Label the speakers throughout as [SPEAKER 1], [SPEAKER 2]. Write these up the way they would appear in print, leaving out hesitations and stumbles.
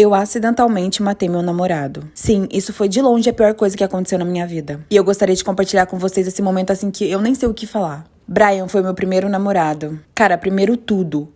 [SPEAKER 1] Eu acidentalmente matei meu namorado. Sim, isso foi de longe a pior coisa que aconteceu na minha vida. E eu gostaria de compartilhar com vocês esse momento assim que eu nem sei o que falar. Brian foi meu primeiro namorado. Cara, primeiro tudo.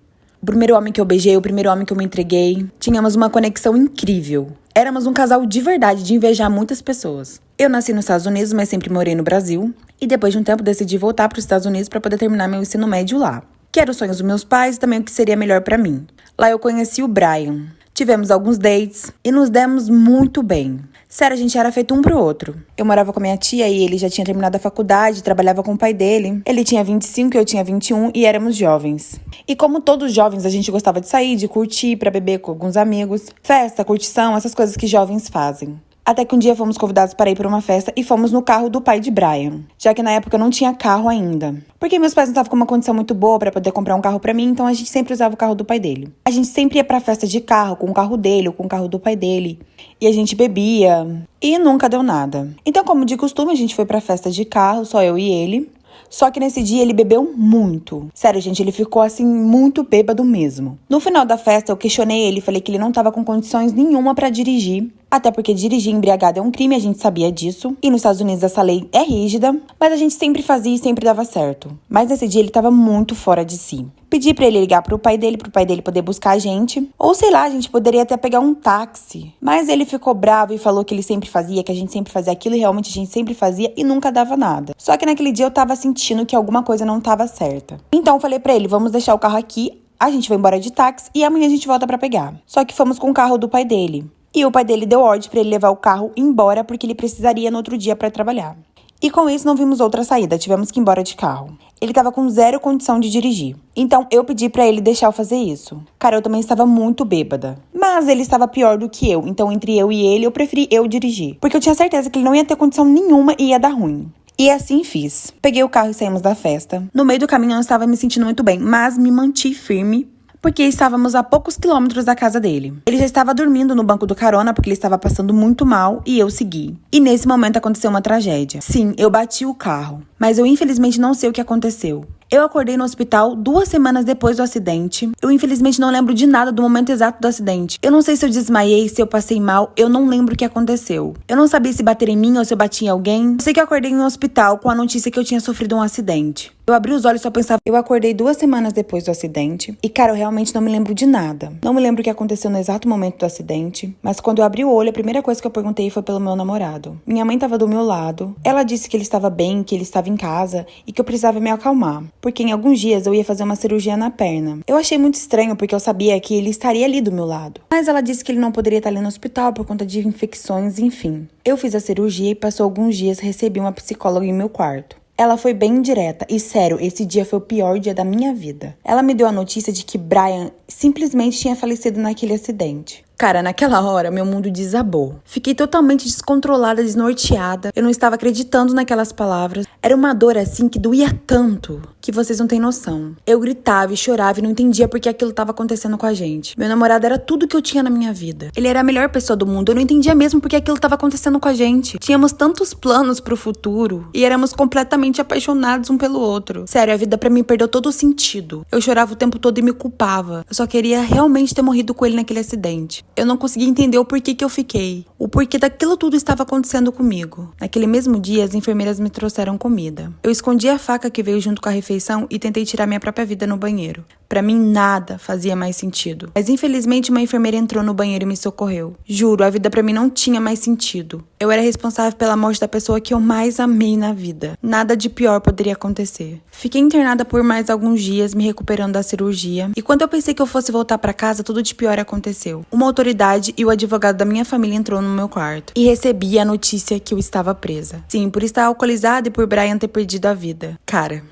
[SPEAKER 1] O primeiro homem que eu beijei, o primeiro homem que eu me entreguei. Tínhamos uma conexão incrível. Éramos um casal de verdade, de invejar muitas pessoas. Eu nasci nos Estados Unidos, mas sempre morei no Brasil. E depois de um tempo decidi voltar para os Estados Unidos para poder terminar meu ensino médio lá. Que era os sonhos dos meus pais e também o que seria melhor para mim. Lá eu conheci o Brian. Tivemos alguns dates e nos demos muito bem. Sério, a gente era feito um pro outro. Eu morava com a minha tia e ele já tinha terminado a faculdade, trabalhava com o pai dele. Ele tinha 25 e eu tinha 21 e éramos jovens. E como todos jovens, a gente gostava de sair, de curtir, pra beber com alguns amigos. Festa, curtição, essas coisas que jovens fazem. Até que um dia fomos convidados para ir para uma festa e fomos no carro do pai de Brian. Já que na época eu não tinha carro ainda. Porque meus pais não estavam com uma condição muito boa para poder comprar um carro para mim, então a gente sempre usava o carro do pai dele. A gente sempre ia pra festa de carro, com o carro dele ou com o carro do pai dele. E a gente bebia e nunca deu nada. Então, como de costume, a gente foi pra festa de carro, só eu e ele. Só que nesse dia ele bebeu muito. Sério, gente, ele ficou assim muito bêbado mesmo. No final da festa eu questionei ele, falei que ele não tava com condições nenhuma pra dirigir. Até porque dirigir embriagado é um crime, a gente sabia disso. E nos Estados Unidos essa lei é rígida, mas a gente sempre fazia e sempre dava certo. Mas nesse dia ele tava muito fora de si. Pedi pra ele ligar pro pai dele poder buscar a gente. Ou sei lá, a gente poderia até pegar um táxi. Mas ele ficou bravo e falou que ele sempre fazia, que a gente sempre fazia aquilo. E realmente a gente sempre fazia e nunca dava nada. Só que naquele dia eu tava sentindo que alguma coisa não tava certa. Então eu falei pra ele, vamos deixar o carro aqui. A gente vai embora de táxi e amanhã a gente volta pra pegar. Só que fomos com o carro do pai dele. E o pai dele deu ordem pra ele levar o carro embora porque ele precisaria no outro dia pra trabalhar. E com isso não vimos outra saída, tivemos que ir embora de carro. Ele tava com zero condição de dirigir. Então eu pedi pra ele deixar eu fazer isso. Cara, eu também estava muito bêbada. Mas ele estava pior do que eu, então entre eu e ele eu preferi eu dirigir. Porque eu tinha certeza que ele não ia ter condição nenhuma e ia dar ruim. E assim fiz. Peguei o carro e saímos da festa. No meio do caminho eu não estava me sentindo muito bem, mas me mantive firme. Porque estávamos a poucos quilômetros da casa dele. Ele já estava dormindo no banco do carona porque ele estava passando muito mal e eu segui. E nesse momento aconteceu uma tragédia. Sim, eu bati o carro, mas eu infelizmente não sei o que aconteceu. Eu acordei no hospital 2 semanas depois do acidente. Eu infelizmente não lembro de nada do momento exato do acidente. Eu não sei se eu desmaiei, se eu passei mal, eu não lembro o que aconteceu. Eu não sabia se bater em mim ou se eu bati em alguém. Eu sei que eu acordei no hospital com a notícia que eu tinha sofrido um acidente. Eu abri os olhos e só pensava, eu acordei 2 semanas depois do acidente. E cara, eu realmente não me lembro de nada. Não me lembro o que aconteceu no exato momento do acidente. Mas quando eu abri o olho, a primeira coisa que eu perguntei foi pelo meu namorado. Minha mãe estava do meu lado. Ela disse que ele estava bem, que ele estava em casa e que eu precisava me acalmar. Porque em alguns dias eu ia fazer uma cirurgia na perna. Eu achei muito estranho porque eu sabia que ele estaria ali do meu lado. Mas ela disse que ele não poderia estar ali no hospital por conta de infecções, enfim. Eu fiz a cirurgia e passou alguns dias recebi uma psicóloga em meu quarto. Ela foi bem direta e sério, esse dia foi o pior dia da minha vida. Ela me deu a notícia de que Brian simplesmente tinha falecido naquele acidente. Cara, naquela hora, meu mundo desabou. Fiquei totalmente descontrolada, desnorteada. Eu não estava acreditando naquelas palavras. Era uma dor assim que doía tanto que vocês não têm noção. Eu gritava e chorava e não entendia por que aquilo estava acontecendo com a gente. Meu namorado era tudo que eu tinha na minha vida. Ele era a melhor pessoa do mundo. Eu não entendia mesmo por que aquilo estava acontecendo com a gente. Tínhamos tantos planos pro futuro e éramos completamente apaixonados um pelo outro. Sério, a vida pra mim perdeu todo o sentido. Eu chorava o tempo todo e me culpava. Eu só queria realmente ter morrido com ele naquele acidente. Eu não conseguia entender o porquê que eu fiquei. O porquê daquilo tudo estava acontecendo comigo. Naquele mesmo dia, as enfermeiras me trouxeram comida. Eu escondi a faca que veio junto com a refeição e tentei tirar minha própria vida no banheiro. Pra mim, nada fazia mais sentido. Mas infelizmente, uma enfermeira entrou no banheiro e me socorreu. Juro, a vida pra mim não tinha mais sentido. Eu era responsável pela morte da pessoa que eu mais amei na vida. Nada de pior poderia acontecer. Fiquei internada por mais alguns dias, me recuperando da cirurgia. E quando eu pensei que eu fosse voltar pra casa, tudo de pior aconteceu. Uma autoridade e o advogado da minha família entrou no meu quarto. E recebi a notícia que eu estava presa. Sim, por estar alcoolizada e por Brian ter perdido a vida. Cara,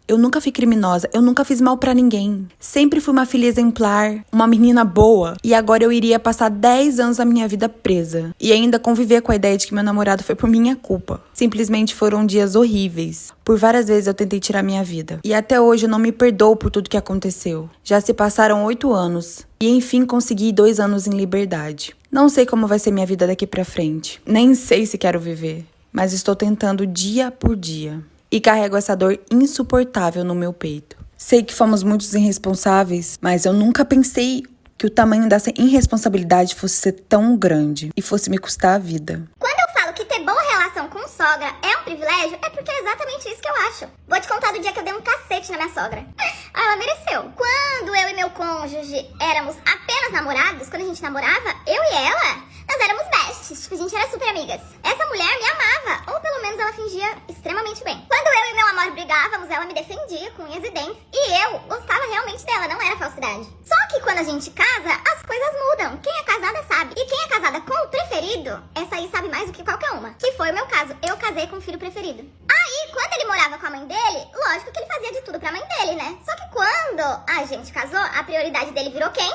[SPEAKER 1] eu nunca fui criminosa, eu nunca fiz mal pra ninguém. Sempre fui uma filha exemplar, uma menina boa. E agora eu iria passar 10 anos da minha vida presa. E ainda conviver com a ideia de que meu namorado foi por minha culpa. Simplesmente foram dias horríveis. Por várias vezes eu tentei tirar minha vida. E até hoje eu não me perdoo por tudo que aconteceu. Já se passaram 8 anos. E enfim consegui 2 anos em liberdade. Não sei como vai ser minha vida daqui pra frente. Nem sei se quero viver. Mas estou tentando dia por dia. E carrego essa dor insuportável no meu peito. Sei que fomos muitos irresponsáveis, mas eu nunca pensei que o tamanho dessa irresponsabilidade fosse ser tão grande e fosse me custar a vida.
[SPEAKER 2] Quando eu falo que ter boa relação com sogra é um privilégio, é porque é exatamente isso que eu acho. Vou te contar do dia que eu dei um cacete na minha sogra. Ela mereceu. Quando eu e meu cônjuge éramos apenas namorados, quando a gente namorava, eu e ela, nós éramos besties. Tipo, a gente era super amigas. Essa mulher me amava, ou pelo menos ela fingia extremamente bem. Quando eu e meu amor brigávamos, ela me defendia com unhas e dentes. E eu gostava realmente dela, não era falsidade. Só que quando a gente casa, as coisas mudam. Quem é casada sabe. E quem é casada com o preferido, essa aí sabe mais do que qualquer uma. Que foi o meu caso. Eu casei com o filho preferido. Aí, quando ele morava com a mãe dele, lógico que ele fazia de tudo pra mãe dele, né? Só que quando a gente casou, a prioridade dele virou quem?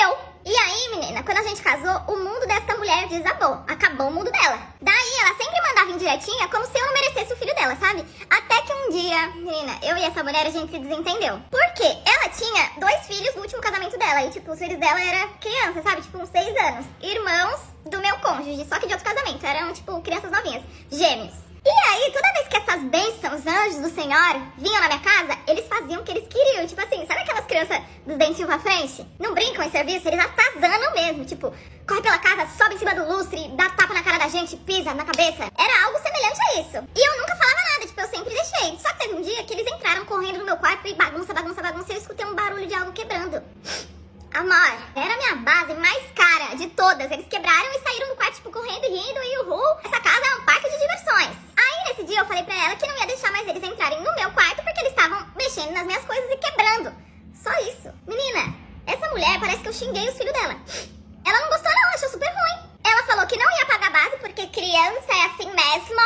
[SPEAKER 2] Eu. E aí, menina, quando a gente casou, o mundo dessa mulher desabou. Acabou o mundo dela. Daí, ela sempre mandava indiretinha como se eu não merecesse o filho dela, sabe? Até que um dia, menina, eu e essa mulher, a gente se desentendeu. Por quê? Ela tinha 2 filhos do último casamento dela. E, tipo, os filhos dela eram crianças, sabe? Tipo, uns 6 anos. Irmãos do meu cônjuge, só que de outro casamento. Eram, tipo, crianças novinhas. Gêmeos. E aí, toda vez que essas bênçãos, anjos do Senhor, vinham na minha casa, eles faziam o que eles queriam. Tipo assim, sabe aquelas crianças dos dentinhos pra frente? Não brincam em serviço, eles atazanam mesmo. Tipo, corre pela casa, sobe em cima do lustre, dá tapa na cara da gente, pisa na cabeça. Era algo semelhante a isso. E eu nunca falava nada, tipo, eu sempre deixei. Só que teve um dia que eles entraram correndo no meu quarto e bagunça, bagunça, bagunça, e eu escutei um barulho de algo quebrando. Amor, era a minha base mais cara de todas. Eles quebraram e saíram do quarto, tipo, correndo e rindo. E essa casa é um parque de diversões. Aí, nesse dia, eu falei pra ela que não ia deixar mais eles entrarem no meu quarto porque eles estavam mexendo nas minhas coisas e quebrando. Só isso. Menina, essa mulher parece que eu xinguei os filhos dela. Ela não gostou não, achou super ruim. Ela falou que não ia pagar base porque criança é assim mesmo.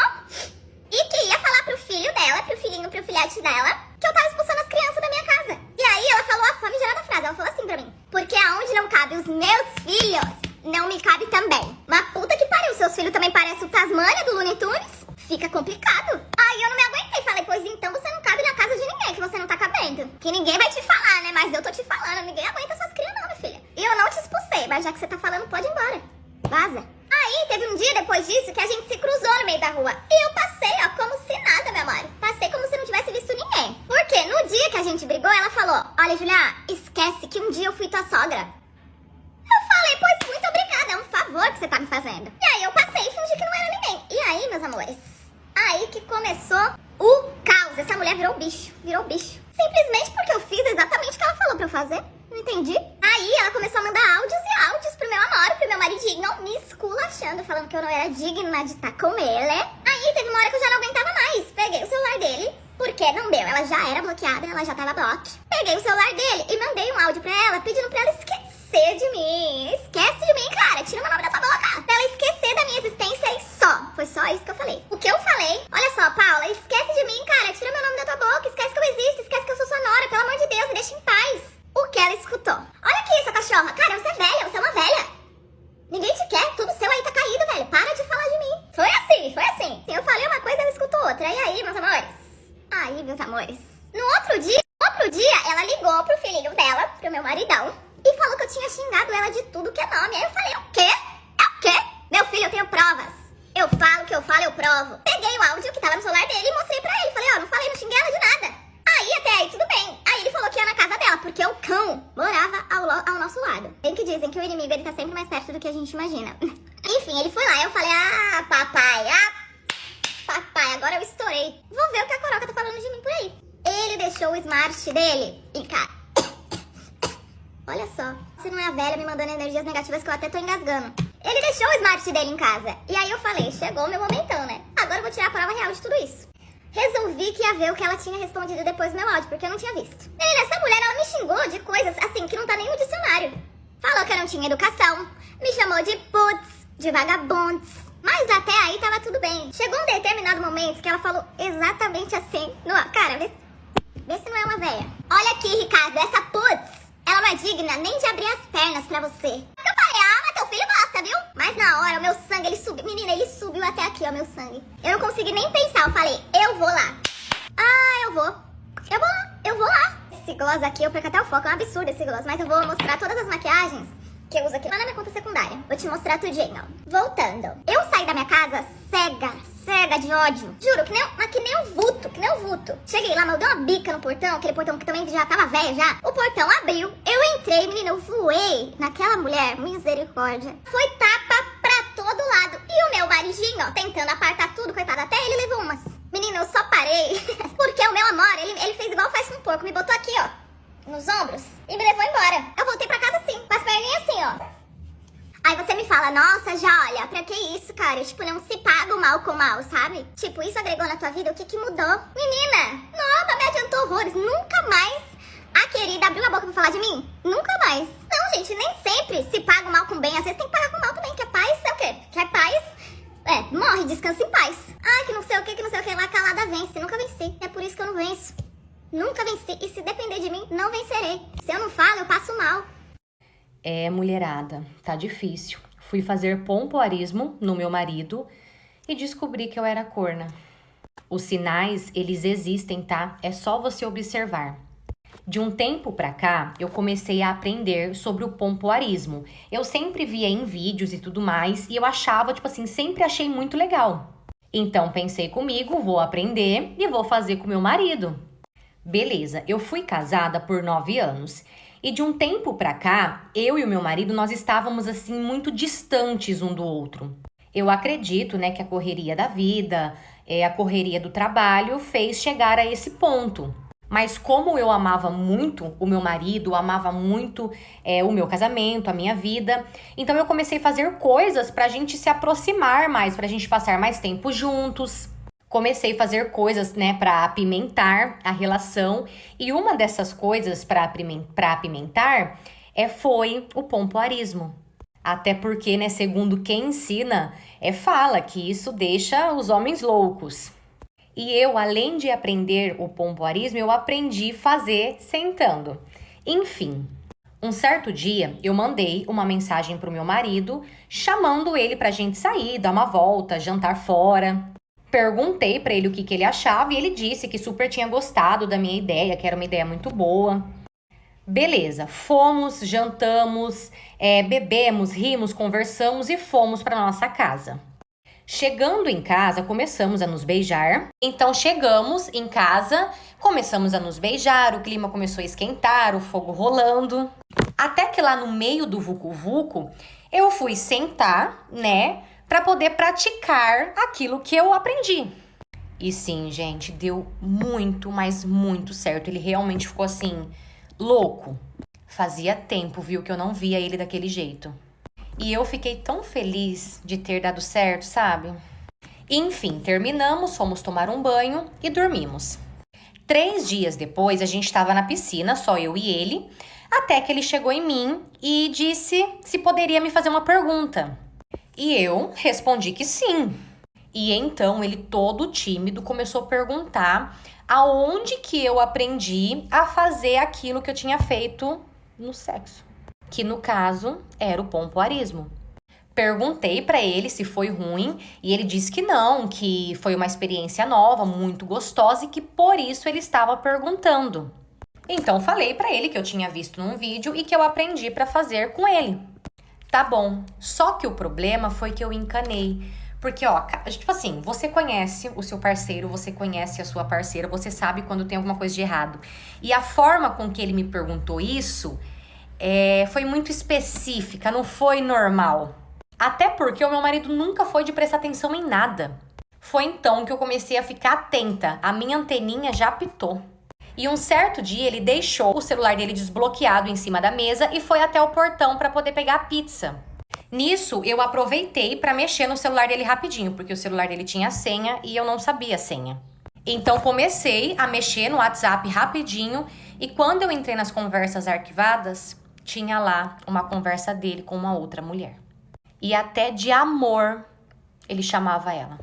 [SPEAKER 2] E que ia falar pro filho dela, pro filhinho, pro filhote dela, que eu tava expulsando as crianças da minha casa. E aí ela falou a famigerada frase, ela falou assim pra mim: porque aonde não cabe os meus filhos, não me cabe também. Mas puta que pariu, seus filhos também parecem o Tasmania do Looney Tunes? Fica complicado. Aí eu não me aguentei, falei: pois então você não cabe na casa de ninguém, que você não tá cabendo. Que ninguém vai te falar, né? Mas eu tô te falando, ninguém aguenta suas crias não, minha filha. E eu não te expulsei, mas já que você tá falando, pode ir embora. Vaza. Aí teve um dia depois disso que a gente se cruzou no meio da rua. E eu passei, ó, como se nada, meu amor. Passei como se não tivesse visto ninguém. Porque no dia que a gente brigou, ela falou: olha, Julia, esquece que um dia eu fui tua sogra. Eu falei: pois muito obrigada, é um favor que você tá me fazendo. E aí eu passei e fingi que não era ninguém. E aí, meus amores, aí que começou o caos. Essa mulher virou bicho, virou bicho. Simplesmente porque eu fiz exatamente o que ela falou pra eu fazer. Não entendi. Aí ela começou a mandar áudios e áudios pro meu amor, pro meu maridinho, me esculachando, falando que eu não era digna de estar com ele. Aí teve uma hora que eu já não aguentava mais. Peguei o celular dele, porque não deu, ela já era bloqueada, ela já tava bloque. Peguei o celular dele e mandei um áudio pra ela, pedindo pra ela esquecer de mim. Esquece de mim, cara, tira meu nome da tua boca. Pra ela esquecer da minha existência e só. Foi só isso que eu falei. O que eu falei: olha só, Paula, esquece de mim, cara, tira meu nome da tua boca, esquece que eu existo, esquece que eu sou sua nora, pelo amor de Deus, me deixa em paz. O que ela escutou: olha aqui, sua cachorra, cara, você é velha, você é uma velha. Ninguém te quer, tudo seu aí tá caído, velho, para de falar de mim. Foi assim, foi assim. Eu falei uma coisa, ela escutou outra. E aí, meus amores? Aí, meus amores, no outro dia, ela ligou pro filhinho dela, pro meu maridão, e falou que eu tinha xingado ela de tudo que é nome. Aí eu falei: o quê? É o quê? Meu filho, eu tenho provas. Eu falo o que eu falo, eu provo. Peguei o áudio que tava no celular dele e mostrei pra ele. Falei: ó, não falei, não xinguei ela de nada. Aí, até aí, tudo bem. Aí ele falou que ia na casa dela, porque o cão morava ao nosso lado. Bem que dizem que o inimigo, ele tá sempre mais perto do que a gente imagina. Enfim, ele foi lá e eu falei: papai, agora eu estourei. Vou ver o que a Coroca tá falando de mim por aí. Ele deixou o smart dele em casa. Olha só, você não é a velha me mandando energias negativas que eu até tô engasgando. Ele deixou o smart dele em casa. E aí eu falei: chegou o meu momentão, né? Agora eu vou tirar a prova real de tudo isso. Resolvi que ia ver o que ela tinha respondido depois do meu áudio, porque eu não tinha visto. Menina, essa mulher, ela me xingou de coisas assim que não tá nem no dicionário. Falou que eu não tinha educação, me chamou de putz, de vagabundos. Mas até aí tava tudo bem. Chegou um determinado momento que ela falou exatamente assim. Cara, vê se não é uma véia. Olha aqui, Ricardo, essa putz, ela não é digna nem de abrir as pernas pra você. Eu falei: mas teu filho gosta, viu? Mas na hora, o meu sangue, ele subiu. Menina, ele subiu até aqui, ó, meu sangue. Eu não consegui nem pensar, eu falei: eu vou lá. Eu vou lá. Esse gloss aqui, eu perco até o foco, é um absurdo esse gloss. Mas eu vou mostrar todas as maquiagens que eu uso aqui lá na minha conta secundária. Vou te mostrar tudinho, ó. Voltando. Eu saí da minha casa cega de ódio. Juro, que nem um vulto. Cheguei lá, mas eu dei uma bica no portão, aquele portão que também já tava velho já. O portão abriu, eu entrei, menina, eu voei naquela mulher, misericórdia. Foi tapa pra todo lado. E o meu maridinho, ó, tentando apartar tudo, coitado, até ele levou umas. Menina, eu só parei, porque o meu amor, ele fez igual faz com um porco, me botou aqui, ó, nos ombros e me levou embora. Eu voltei pra casa assim, com as perninhas assim, ó. Aí você me fala, nossa, já olha, pra que isso, cara? Tipo, não se paga o mal com o mal, sabe? Tipo, isso agregou na tua vida, o que mudou? Menina, nossa, me adiantou horrores. Nunca mais a querida abriu a boca pra falar de mim. Nunca mais. Não, gente, nem sempre se paga o mal com bem. Às vezes tem que pagar com o mal também, que é paz, é o quê? Quer paz? Morre, descansa em paz. Ai, que não sei o que, lá calada vence. Nunca venci, é por isso que eu não venço. Nunca venci, e se depender de mim, não vencerei. Se eu não falo, eu passo mal.
[SPEAKER 3] Mulherada, tá difícil. Fui fazer pompoarismo no meu marido e descobri que eu era corna. Os sinais, eles existem, tá? É só você observar. De um tempo pra cá, eu comecei a aprender sobre o pompoarismo. Eu sempre via em vídeos e tudo mais, e eu achava, tipo assim, sempre achei muito legal. Então, pensei comigo, vou aprender e vou fazer com meu marido. Beleza, eu fui casada por 9 anos. E de um tempo pra cá, eu e o meu marido, nós estávamos assim muito distantes um do outro. Eu acredito, né, que a correria da vida, a correria do trabalho fez chegar a esse ponto. Mas como eu amava muito o meu marido, amava muito o meu casamento, a minha vida, então eu comecei a fazer coisas pra gente se aproximar mais, pra gente passar mais tempo juntos. Comecei a fazer coisas, né, para apimentar a relação. E uma dessas coisas para apimentar foi o pompoarismo. Até porque, né, segundo quem ensina, fala que isso deixa os homens loucos. E eu, além de aprender o pompoarismo, eu aprendi a fazer sentando. Enfim, um certo dia eu mandei uma mensagem pro meu marido, chamando ele pra gente sair, dar uma volta, jantar fora. Perguntei pra ele o que ele achava e ele disse que super tinha gostado da minha ideia, que era uma ideia muito boa. Beleza, fomos, jantamos, bebemos, rimos, conversamos e fomos pra nossa casa. Chegando em casa, começamos a nos beijar. Então chegamos em casa, começamos a nos beijar, o clima começou a esquentar, o fogo rolando. Até que lá no meio do vucu-vucu, eu fui sentar, né, para poder praticar aquilo que eu aprendi. E sim, gente, deu muito, mas muito certo. Ele realmente ficou assim, louco. Fazia tempo, viu, que eu não via ele daquele jeito. E eu fiquei tão feliz de ter dado certo, sabe? Enfim, terminamos, fomos tomar um banho e dormimos. 3 dias depois, a gente estava na piscina, só eu e ele, até que ele chegou em mim e disse se poderia me fazer uma pergunta. E eu respondi que sim. E então ele, todo tímido, começou a perguntar aonde que eu aprendi a fazer aquilo que eu tinha feito no sexo. Que no caso era o pompoarismo. Perguntei pra ele se foi ruim e ele disse que não, que foi uma experiência nova, muito gostosa e que por isso ele estava perguntando. Então falei pra ele que eu tinha visto num vídeo e que eu aprendi pra fazer com ele. Tá bom, só que o problema foi que eu encanei. Porque, ó, tipo assim, você conhece o seu parceiro, você conhece a sua parceira, você sabe quando tem alguma coisa de errado. E a forma com que ele me perguntou isso foi muito específica, não foi normal. Até porque o meu marido nunca foi de prestar atenção em nada. Foi então que eu comecei a ficar atenta, a minha anteninha já apitou. E um certo dia ele deixou o celular dele desbloqueado em cima da mesa e foi até o portão para poder pegar a pizza. Nisso, eu aproveitei para mexer no celular dele rapidinho, porque o celular dele tinha senha e eu não sabia a senha. Então, comecei a mexer no WhatsApp rapidinho e quando eu entrei nas conversas arquivadas, tinha lá uma conversa dele com uma outra mulher. E até de amor ele chamava ela.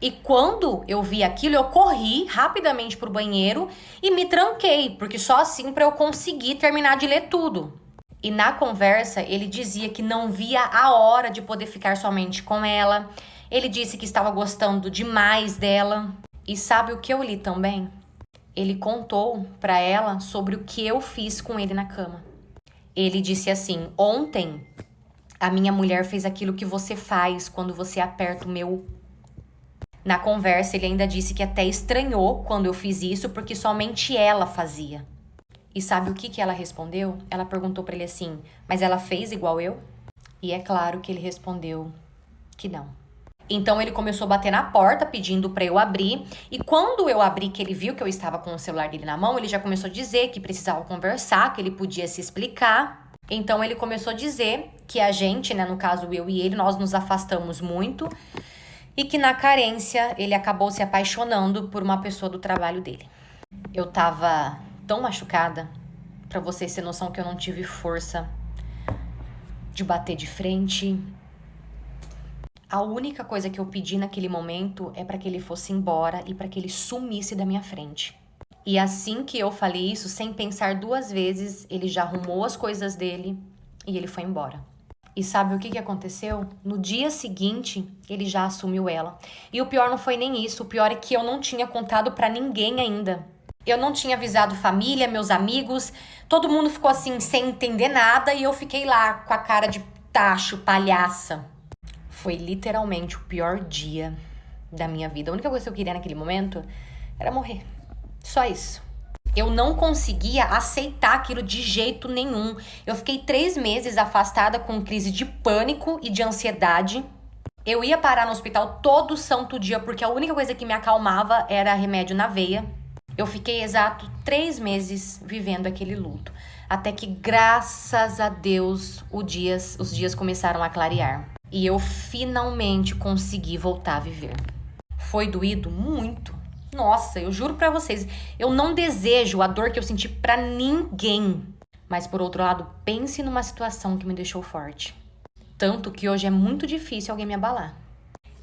[SPEAKER 3] E quando eu vi aquilo, eu corri rapidamente pro banheiro e me tranquei, porque só assim para eu conseguir terminar de ler tudo. E na conversa, ele dizia que não via a hora de poder ficar somente com ela. Ele disse que estava gostando demais dela. E sabe o que eu li também? Ele contou pra ela sobre o que eu fiz com ele na cama. Ele disse assim: ontem a minha mulher fez aquilo que você faz quando você aperta o meu. Na conversa, ele ainda disse que até estranhou quando eu fiz isso, porque somente ela fazia. E sabe o que ela respondeu? Ela perguntou pra ele assim: mas ela fez igual eu? E é claro que ele respondeu que não. Então ele começou a bater na porta pedindo pra eu abrir. E quando eu abri, que ele viu que eu estava com o celular dele na mão, ele já começou a dizer que precisava conversar, que ele podia se explicar. Então ele começou a dizer que a gente, né, no caso eu e ele, nós nos afastamos muito. E que na carência ele acabou se apaixonando por uma pessoa do trabalho dele. Eu tava tão machucada, pra vocês terem noção, que eu não tive força de bater de frente. A única coisa que eu pedi naquele momento é pra que ele fosse embora e pra que ele sumisse da minha frente. E assim que eu falei isso, sem pensar duas vezes, ele já arrumou as coisas dele e ele foi embora. E sabe o que aconteceu? No dia seguinte, ele já assumiu ela. E o pior não foi nem isso. O pior é que eu não tinha contado pra ninguém ainda. Eu não tinha avisado família, meus amigos. Todo mundo ficou assim, sem entender nada. E eu fiquei lá com a cara de tacho, palhaça. Foi literalmente o pior dia da minha vida. A única coisa que eu queria naquele momento era morrer. Só isso. Eu não conseguia aceitar aquilo de jeito nenhum. Eu fiquei 3 meses afastada com crise de pânico e de ansiedade. Eu ia parar no hospital todo santo dia, porque a única coisa que me acalmava era remédio na veia. Eu fiquei exato 3 meses vivendo aquele luto. Até que, graças a Deus, os dias começaram a clarear. E eu finalmente consegui voltar a viver. Foi doído muito. Nossa, eu juro pra vocês, eu não desejo a dor que eu senti pra ninguém. Mas por outro lado, pense numa situação que me deixou forte. Tanto que hoje é muito difícil alguém me abalar.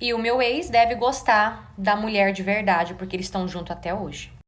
[SPEAKER 3] E o meu ex deve gostar da mulher de verdade, porque eles estão juntos até hoje.